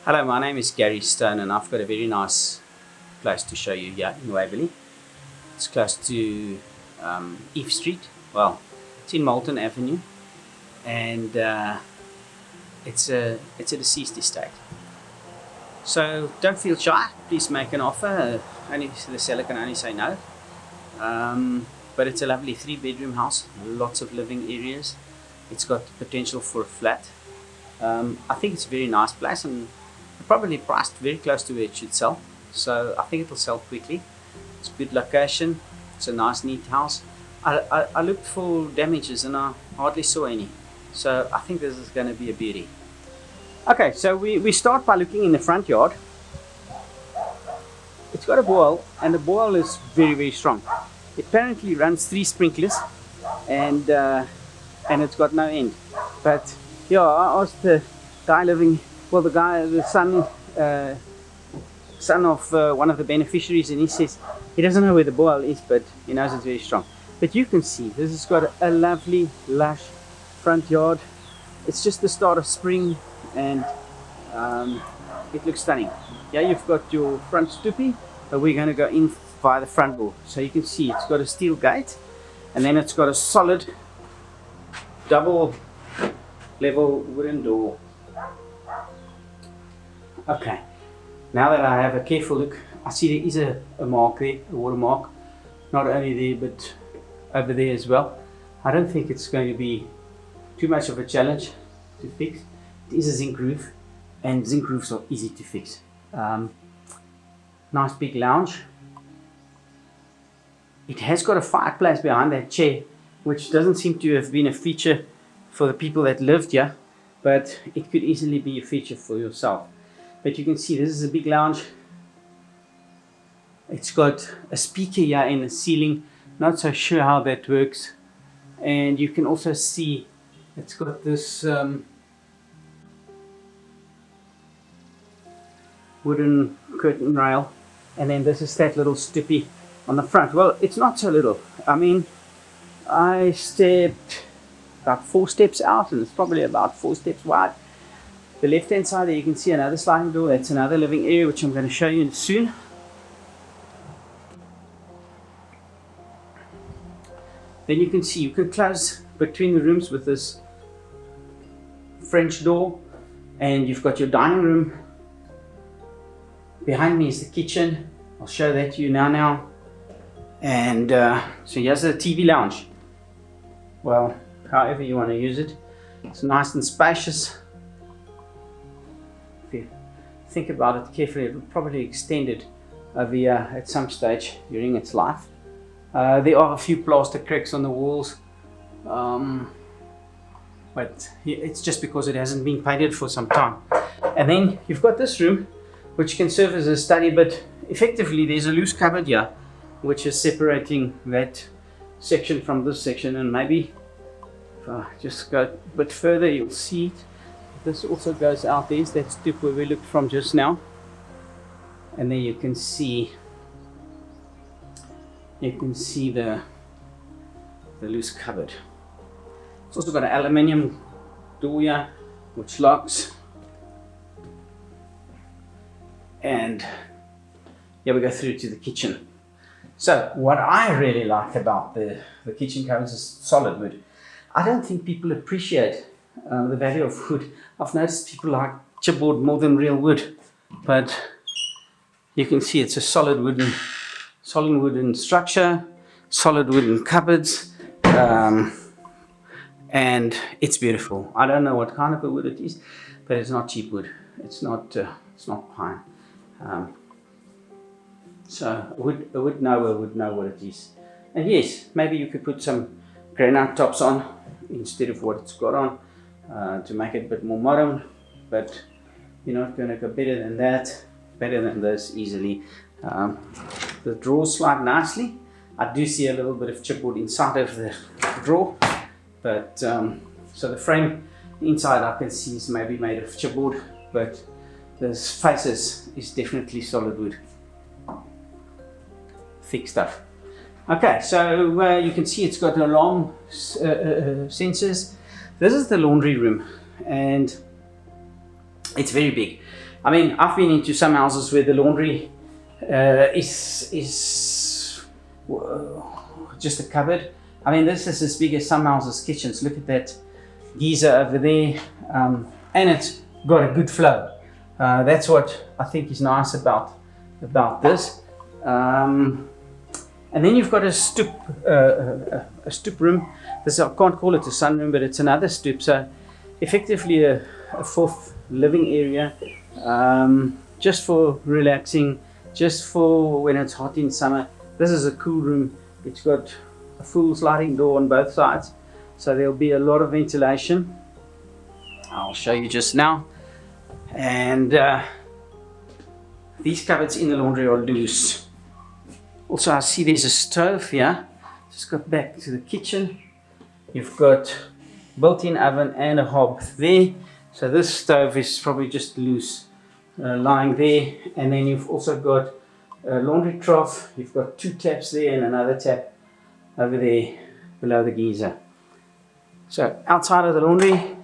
Hello, my name is Gary Stone and I've got a very nice place to show you here in Waverley. It's close to Eve Street. Well, it's in Moulton Avenue and it's a deceased estate. So don't feel shy, please make an offer. Only the seller can only say no. But it's a lovely 3-bedroom house, lots of living areas. It's got potential for a flat. I think it's a very nice place and probably priced very close to where it should sell. So I think it'll sell quickly. It's a good location. It's a nice, neat house. I looked for damages and I hardly saw any. So I think this is going to be a beauty. Okay, so we start by looking in the front yard. It's got a boil and the boil is very, very strong. It apparently runs 3 sprinklers and it's got no end. But yeah, I asked the guy living, well, the son of one of the beneficiaries, and he says he doesn't know where the boil is, but he knows it's very strong. But you can see this has got a lovely, lush front yard. It's just the start of spring and it looks stunning. Yeah, you've got your front stoopy, but we're going to go in via the front door. So you can see it's got a steel gate and then it's got a solid double level wooden door. Okay, now that I have a careful look, I see there is a mark there, a watermark, not only there but over there as well. I don't think it's going to be too much of a challenge to fix. It is a zinc roof and zinc roofs are easy to fix. Nice big lounge. It has got a fireplace behind that chair, which doesn't seem to have been a feature for the people that lived here, but it could easily be a feature for yourself. But you can see this is a big lounge. It's got a speaker here in the ceiling. Not so sure how that works. And you can also see it's got this wooden curtain rail. And then this is that little stoopy on the front. Well, it's not so little. I mean, I stepped about 4 steps out and it's probably about 4 steps wide. The left hand side there you can see another sliding door. That's another living area which I'm going to show you soon. Then you can see you can close between the rooms with this French door, and you've got your dining room. Behind me is the kitchen. I'll show that to you now. And so here's the TV lounge. Well, however you want to use it. It's nice and spacious. If you think about it carefully, it will probably extend it over here at some stage during its life. There are a few plaster cracks on the walls, but it's just because it hasn't been painted for some time. And then you've got this room which can serve as a study, but effectively there's a loose cupboard here which is separating that section from this section. And maybe if I just go a bit further you'll see it. This also goes out. There's that stoop where we looked from just now, and then you can see the loose cupboard. It's also got an aluminium door here which locks, and here we go through to the kitchen. So what I really like about the kitchen cupboards is solid wood. I don't think people appreciate the value of wood. I've noticed people like chipboard more than real wood, but you can see it's a solid wooden structure, solid wooden cupboards, and it's beautiful. I don't know what kind of a wood it is, but it's not cheap wood. It's not pine. So a wood knower would know what it is. And yes, maybe you could put some granite tops on instead of what it's got on, to make it a bit more modern, but you're not going to go better than that, better than this easily. The drawers slide nicely. I do see a little bit of chipboard inside of the drawer, but so the frame inside I can see is maybe made of chipboard, but this faces is definitely solid wood, thick stuff. Okay, so you can see it's got alarm sensors. This is the laundry room, and It's very big. I mean, I've been into some houses where the laundry is just a cupboard. I mean, this is as big as some houses' kitchens. Look at that geyser over there, and it's got a good flow. That's what I think is nice about this. And then you've got a stoop room. This, I can't call it a sunroom, but it's another stoop. So effectively a fourth living area, just for relaxing, just for when it's hot in summer. This is a cool room. It's got a full sliding door on both sides, so there'll be a lot of ventilation. I'll show you just now. And these cupboards in the laundry are loose. Also, I see there's a stove here. Just got back to the kitchen. You've got built-in oven and a hob there. So this stove is probably just loose, lying there. And then you've also got a laundry trough. You've got 2 taps there and another tap over there below the geyser. So outside of the laundry,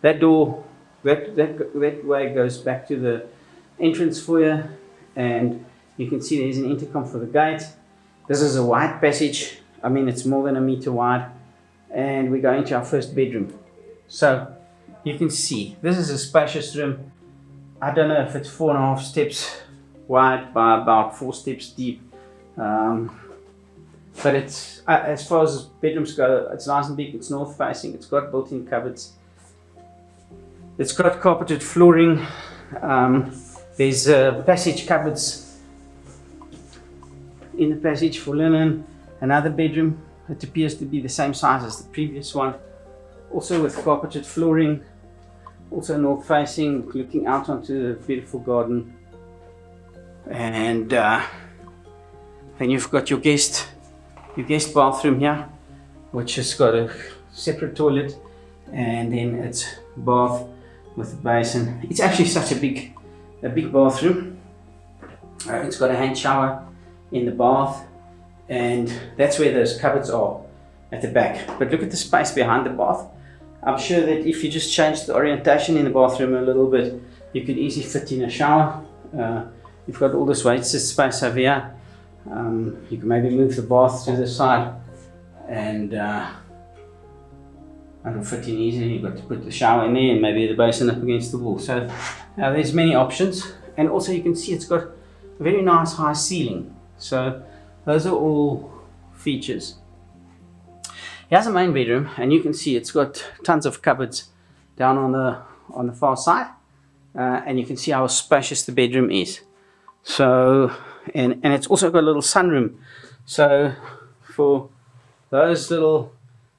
that door, that way goes back to the entrance foyer, and you can see there's an intercom for the gate. This is a wide passage. I mean, it's more than a meter wide, and we go into our first bedroom. So you can see this is a spacious room. I don't know if it's 4.5 steps wide by about 4 steps deep, but it's as far as bedrooms go, it's nice and big. It's north facing. It's got built-in cupboards. It's got carpeted flooring. There's passage cupboards in the passage for linen. Another bedroom. It appears to be the same size as the previous one. Also with carpeted flooring. Also north facing, looking out onto the beautiful garden. And then you've got your guest bathroom here, which has got a separate toilet, and then it's bath with a basin. It's actually such a big bathroom. It's got a hand shower in the bath, and that's where those cupboards are at the back. But look at the space behind the bath. I'm sure that if you just change the orientation in the bathroom a little bit, you could easily fit in a shower. You've got all this wasted space over here. You can maybe move the bath to the side, and it'll fit in easily. You've got to put the shower in there and maybe the basin up against the wall. So there's many options, and also you can see it's got a very nice high ceiling. So those are all features. Here's a main bedroom, and you can see it's got tons of cupboards down on the far side, and you can see how spacious the bedroom is. So and it's also got a little sunroom. So for those little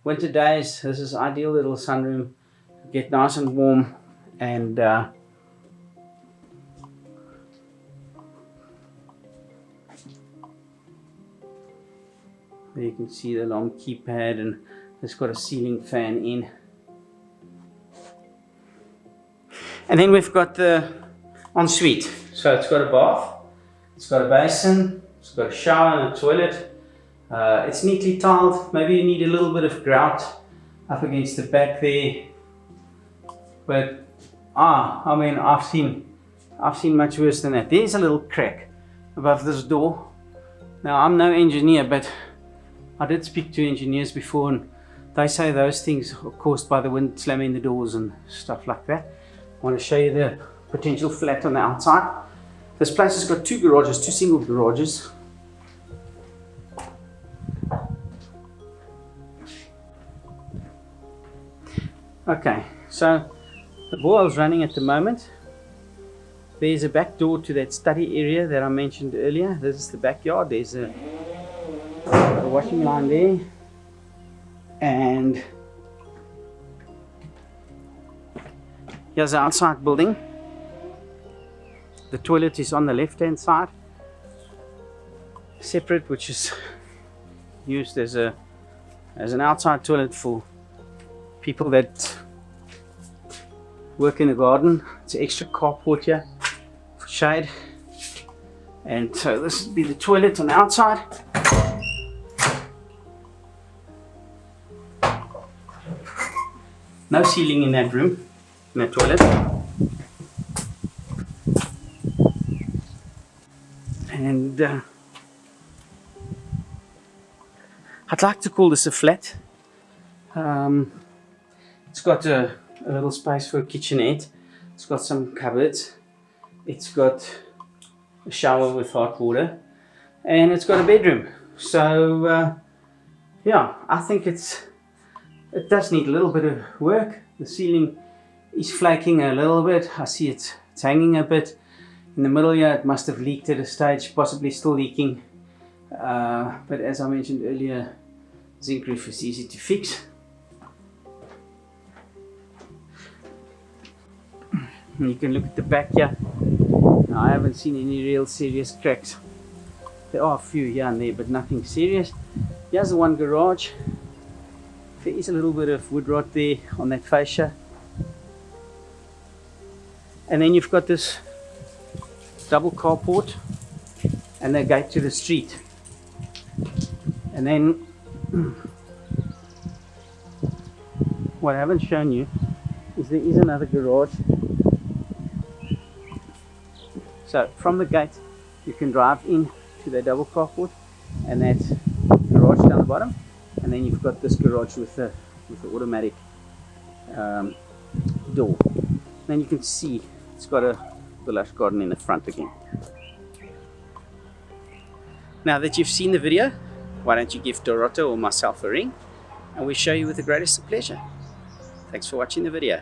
winter days, this is ideal little sunroom. Get nice and warm, and there you can see the long keypad, and it's got a ceiling fan in. And then we've got the ensuite. So it's got a bath, it's got a basin, it's got a shower and a toilet. It's neatly tiled. Maybe you need a little bit of grout up against the back there. But I mean, I've seen much worse than that. There's a little crack above this door. Now, I'm no engineer, but I did speak to engineers before, and they say those things are caused by the wind slamming the doors and stuff like that. I want to show you the potential flat on the outside. This place has got 2 garages, 2 single garages. Okay, so the boil's running at the moment. There's a back door to that study area that I mentioned earlier. This is the backyard. There's a washing line there, and here's the outside building. The toilet is on the left hand side, separate, which is used as an outside toilet for people that work in the garden. It's an extra carport here for shade. And so this would be the toilet on the outside. No ceiling in that room, in the toilet. And I'd like to call this a flat. It's got a little space for a kitchenette. It's got some cupboards. It's got a shower with hot water, and it's got a bedroom. So yeah, I think it does need a little bit of work. The ceiling is flaking a little bit. I see it's hanging a bit. In the middle here, it must have leaked at a stage, possibly still leaking. But as I mentioned earlier, zinc roof is easy to fix. And you can look at the back here. Now, I haven't seen any real serious cracks. There are a few here and there, but nothing serious. Here's the one garage. There is a little bit of wood rot there on that fascia. And then you've got this double carport and the gate to the street. And then what I haven't shown you is there is another garage. So from the gate you can drive in to the double carport and that garage down the bottom, and then you've got this garage with the automatic door. Then you can see it's got a lush garden in the front again. Now that you've seen the video, why don't you give Dorotto or myself a ring and we'll show you with the greatest of pleasure. Thanks for watching the video.